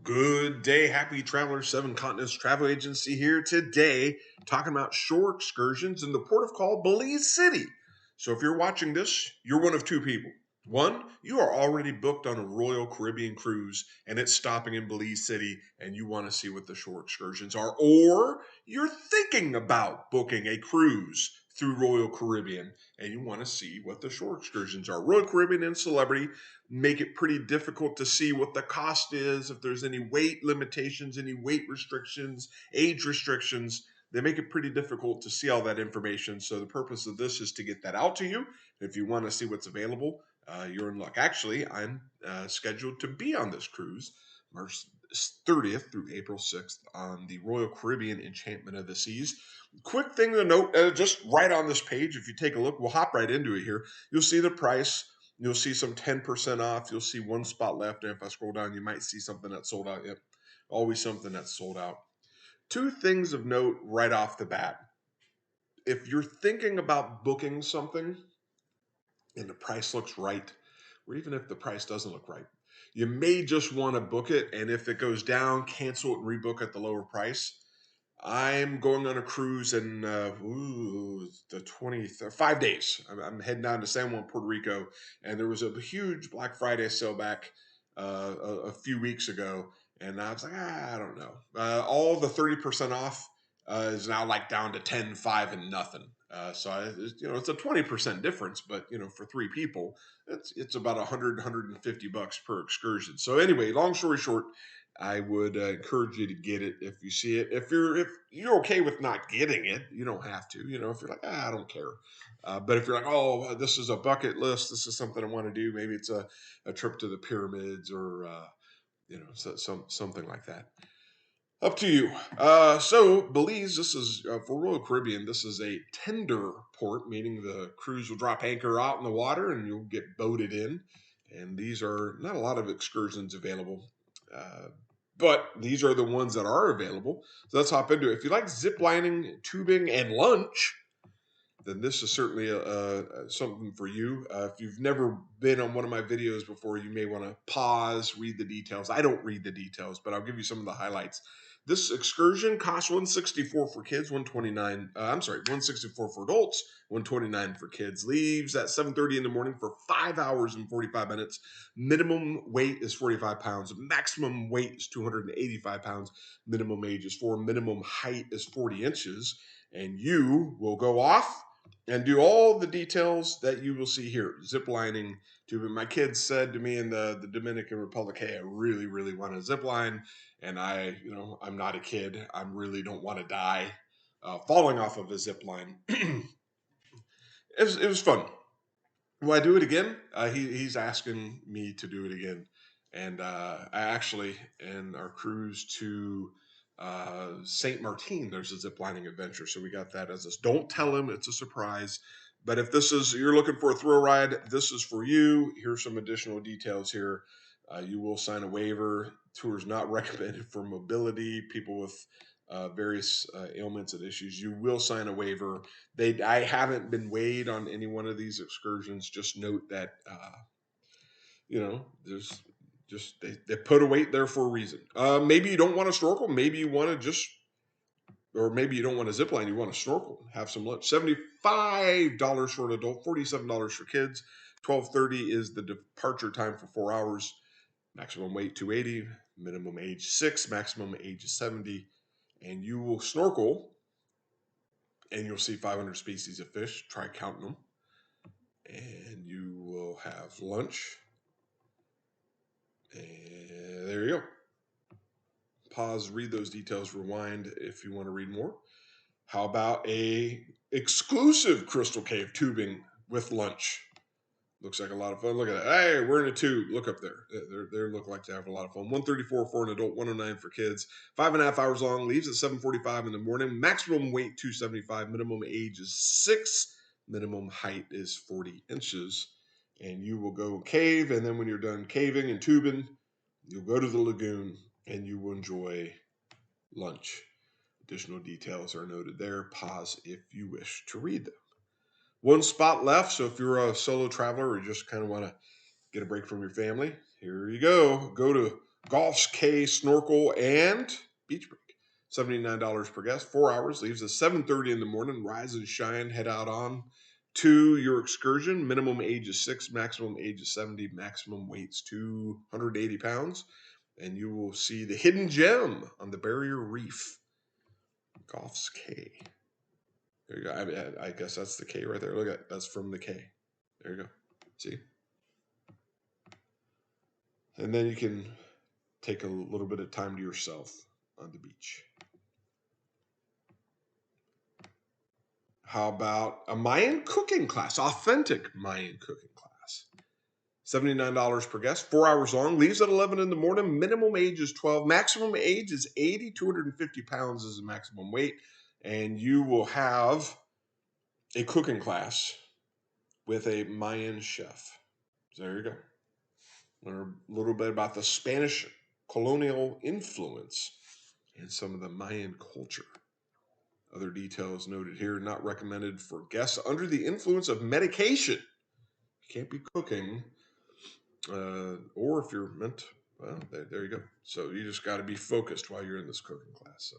Good day, happy travelers. Seven Continents Travel Agency here today, talking about shore excursions in the port of call Belize City. So if you're watching this, you're one of two people. One, you are already booked on a Royal Caribbean cruise and it's stopping in Belize City and you want to see what the shore excursions are. Or you're thinking about booking a cruise through Royal Caribbean and you want to see what the shore excursions are. Royal Caribbean and Celebrity make it pretty difficult to see what the cost is, if there's any weight limitations, any weight restrictions, age restrictions. They make it pretty difficult to see all that information. So the purpose of this is to get that out to you. If you want to see what's available, you're in luck. Actually, I'm scheduled to be on this cruise March 30th through April 6th on the Royal Caribbean Enchantment of the Seas. Quick thing to note, just right on this page, if you take a look, we'll hop right into it here. You'll see the price. You'll see some 10% off. You'll see one spot left. And if I scroll down, you might see something that's sold out. Yep, always something that's sold out. Two things of note right off the bat. If you're thinking about booking something and the price looks right, or even if the price doesn't look right, you may just want to book it. And if it goes down, cancel it and rebook at the lower price. I'm going on a cruise in the 20th, 5 days. I'm heading down to San Juan, Puerto Rico, and there was a huge Black Friday sale back a few weeks ago, and I was like, I don't know. All the 30% off is now like down to 10, 5, and nothing. It's a 20% difference, but for three people, it's about 150 bucks per excursion. So anyway, long story short, I would encourage you to get it if you see it. If you're okay with not getting it, you don't have to. If you're like, I don't care. But if you're like, oh, this is a bucket list, this is something I want to do. Maybe it's a trip to the pyramids or something like that. Up to you. So Belize, this is for Royal Caribbean. This is a tender port, meaning the cruise will drop anchor out in the water and you'll get boated in. And these are not a lot of excursions available. But these are the ones that are available. So let's hop into it. If you like ziplining, tubing, and lunch, then this is certainly something for you. If you've never been on one of my videos before, you may want to pause, read the details. I don't read the details, but I'll give you some of the highlights. This excursion costs $164 for kids, $164 for adults, $129 for kids. Leaves at 7:30 in the morning for 5 hours and 45 minutes. Minimum weight is 45 pounds. Maximum weight is 285 pounds. Minimum age is 4. Minimum height is 40 inches. And you will go off and do all the details that you will see here. Zip lining, tubing. My kids said to me in the Dominican Republic, hey, I really, really want to zip line. And I'm not a kid. I really don't want to die falling off of a zip line. It was fun. Will I do it again? He's asking me to do it again. And I actually, in our cruise to St. Martin, there's a zip lining adventure. So we got that as a, don't tell him, it's a surprise. But if you're looking for a thrill ride, this is for you. Here's some additional details here. You will sign a waiver. Tour is not recommended for mobility, people with various ailments and issues. You will sign a waiver. I haven't been weighed on any one of these excursions. Just note that there's just they put a weight there for a reason. Maybe you don't want to snorkel. Maybe you want to or maybe you don't want to zip line. You want to snorkel, have some lunch. $75 for an adult, $47 for kids. 12:30 is the departure time for 4 hours. Maximum weight 280, minimum age 6, maximum age is 70. And you will snorkel and you'll see 500 species of fish. Try counting them. And you will have lunch. And there you go. Pause, read those details, rewind if you want to read more. How about a exclusive Crystal Cave tubing with lunch? Looks like a lot of fun. Look at that. Hey, we're in a tube. Look up there. They look like they have a lot of fun. 134 for an adult, 109 for kids. 5.5 hours long. Leaves at 7:45 in the morning. Maximum weight 275. Minimum age is 6. Minimum height is 40 inches. And you will go cave. And then when you're done caving and tubing, you'll go to the lagoon and you will enjoy lunch. Additional details are noted there. Pause if you wish to read them. One spot left, so if you're a solo traveler or you just kind of want to get a break from your family, here you go. Go to Golf's K, Snorkel, and Beach Break. $79 per guest, 4 hours, leaves at 7:30 in the morning. Rise and shine, head out on to your excursion. Minimum age is 6, maximum age is 70, maximum weight's 280 pounds. And you will see the hidden gem on the barrier reef. Golf's K. There you go. I guess that's the K right there. Look at that's from the K. There you go. See? And then you can take a little bit of time to yourself on the beach. How about a Mayan cooking class? Authentic Mayan cooking class. $79 per guest, 4 hours long, leaves at 11 in the morning. Minimum age is 12. Maximum age is 80. 250 pounds is the maximum weight. And you will have a cooking class with a Mayan chef. So there you go. Learn a little bit about the Spanish colonial influence and some of the Mayan culture. Other details noted here, not recommended for guests under the influence of medication. You can't be cooking, or if you're meant, well, there you go. So you just got to be focused while you're in this cooking class. So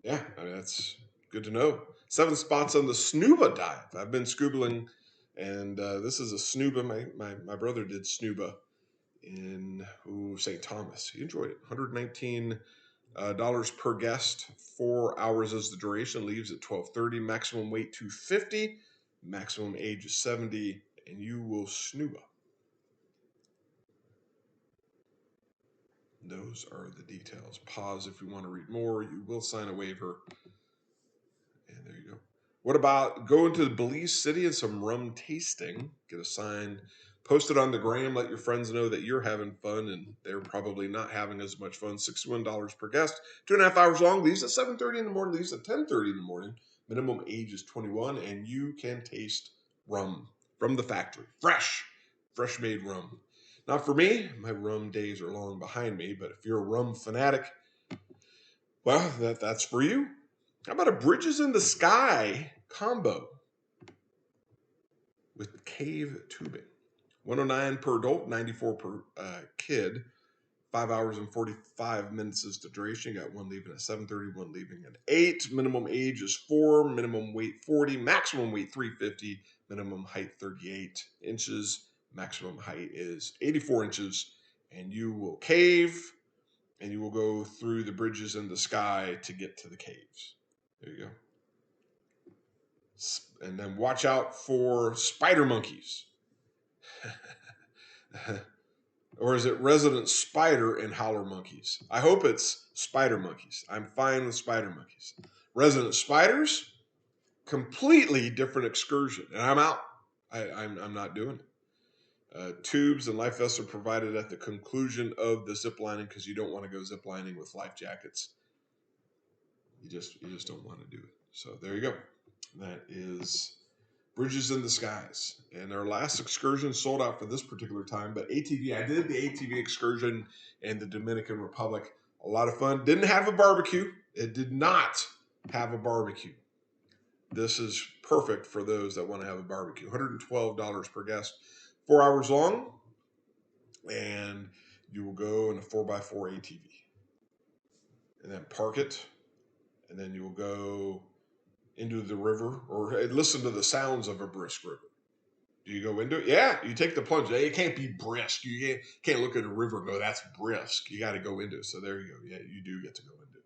yeah, I mean, that's good to know. 7 spots on the snuba dive. I've been scubaing, and this is a snuba. My brother did snuba in St. Thomas. He enjoyed it. $119 per guest. 4 hours is the duration. Leaves at 12:30. Maximum weight 250. Maximum age is 70, and you will snuba. Those are the details. Pause if you want to read more. You will sign a waiver. And there you go. What about going to Belize City and some rum tasting? Get a sign, post it on the gram, let your friends know that you're having fun and they're probably not having as much fun. $61 per guest, 2.5 hours long, leaves at 7:30 in the morning, leaves at 10:30 in the morning. Minimum age is 21, and you can taste rum from the factory. Fresh made rum. Not for me, my rum days are long behind me, but if you're a rum fanatic, well, that's for you. How about a Bridges in the Sky combo with cave tubing? $109 per adult, $94 per kid. 5 hours and 45 minutes is the duration. You got one leaving at 7:30, one leaving at 8. Minimum age is 4. Minimum weight 40. Maximum weight 350. Minimum height 38 inches. Maximum height is 84 inches. And you will cave, and you will go through the bridges in the sky to get to the caves. There you go. And then watch out for spider monkeys. Or is it resident spider and howler monkeys? I hope it's spider monkeys. I'm fine with spider monkeys. Resident spiders, completely different excursion. And I'm out. I'm not doing it. Tubes and life vests are provided at the conclusion of the ziplining because you don't want to go ziplining with life jackets. You just don't want to do it. So there you go. That is Bridges in the Skies. And our last excursion sold out for this particular time, but ATV, I did the ATV excursion in the Dominican Republic. A lot of fun. Didn't have a barbecue. It did not have a barbecue. This is perfect for those that want to have a barbecue. $112 per guest, 4 hours long, and you will go in a 4x4 ATV. And then park it, and then you will go into the river or listen to the sounds of a brisk river. Do you go into it? Yeah, you take the plunge. It can't be brisk. You can't look at a river and go, that's brisk. You got to go into it. So there you go. Yeah, you do get to go into it.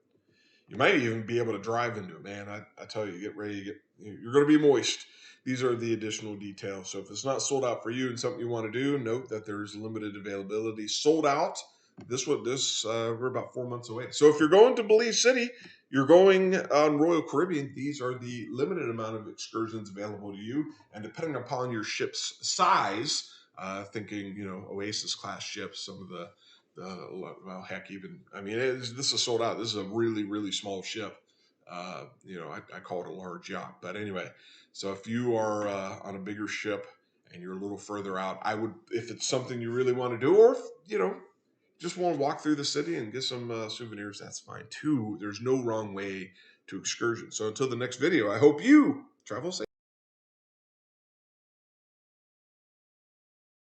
You might even be able to drive into it, man. I tell you, get ready. You're going to be moist. These are the additional details. So if it's not sold out for you and something you want to do, note that there's limited availability. Sold out. We're about 4 months away. So if you're going to Belize City, you're going on Royal Caribbean, these are the limited amount of excursions available to you. And depending upon your ship's size, thinking, Oasis class ships, some of the well, heck, even, I mean, this is sold out. This is a really, really small ship. I call it a large yacht. But anyway, so if you are on a bigger ship and you're a little further out, I would, if it's something you really want to do, or if, just want to walk through the city and get some souvenirs, that's fine too. There's no wrong way to excursion. So until the next video, I hope you travel safe.